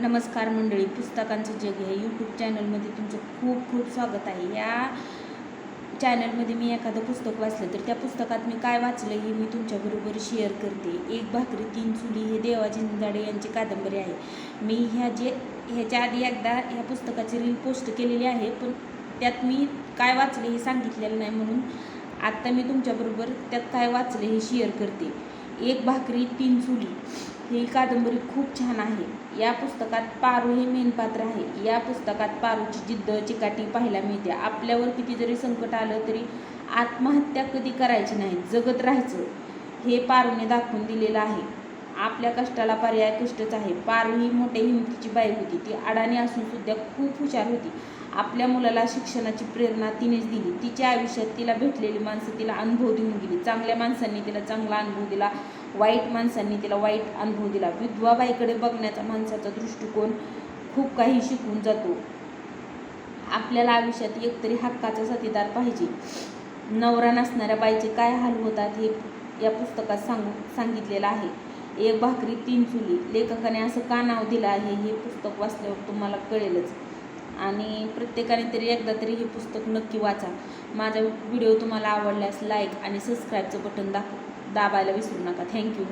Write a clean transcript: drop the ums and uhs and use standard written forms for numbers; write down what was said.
नमस्कार मंडळी, पुस्तकांचं जग या यूट्यूब चॅनलमध्ये तुमचं खूप खूप स्वागत आहे. या चॅनलमध्ये मी एखादं पुस्तक वाचलं तर त्या पुस्तकात मी काय वाचलं हे मी तुमच्याबरोबर शेअर करते. एक भाकरी तीन चुली हे देवाजी झिंजाडे यांची कादंबरी आहे. मी ह्याच्या आधी एकदा ह्या पुस्तकाची रील पोस्ट केलेली आहे, पण त्यात मी काय वाचले हे सांगितलेलं नाही, म्हणून आत्ता मी तुमच्याबरोबर त्यात काय वाचले हे शेअर करते. एक भाकरी तीन चुली ही कादंबरी खूप छान आहे. या पुस्तकात पारू हे मेन पात्र आहे. या पुस्तकात पारूची जिद्द चिकाटी पाहायला मिळते. आपल्यावर किती जरी संकट आलं तरी आत्महत्या कधी करायची नाही, जगत राहायचं हे पारूने दाखवून दिलेलं आहे. आपल्या कष्टाला पर्याय कष्टच आहे. पारू ही मोठ्या हिमतीची बाई होती. ती अडाणी असून सुद्धा खूप हुशार होती. आपल्या मुलाला शिक्षणाची प्रेरणा तिनेच दिली. तिच्या आयुष्यात तिला भेटलेली माणसं तिला अनुभव देऊन गेली. चांगल्या माणसांनी तिला चांगला अनुभव दिला, वाईट माणसांनी तिला वाईट अनुभव दिला. विधवा बाईकडे बघण्याचा माणसाचा दृष्टिकोन खूप काही शिकून जातो. आपल्याला आयुष्यात एकतरी हक्काचा साथीदार पाहिजे. नवरा नसणाऱ्या बाईचे काय हाल होतात हे या पुस्तकात सांगितलेलं आहे. एक भाकरी तीन चुली, लेखकाने असं का नाव दिलं आहे हे पुस्तक वाचल्यावर तुम्हाला कळेलच. आणि प्रत्येकाने तरी एकदा तरी हे पुस्तक नक्की वाचा. माझा व्हिडिओ तुम्हाला आवडल्यास लाईक आणि सबस्क्राईबचं बटन दाबायला विसरू नका. थँक्यू.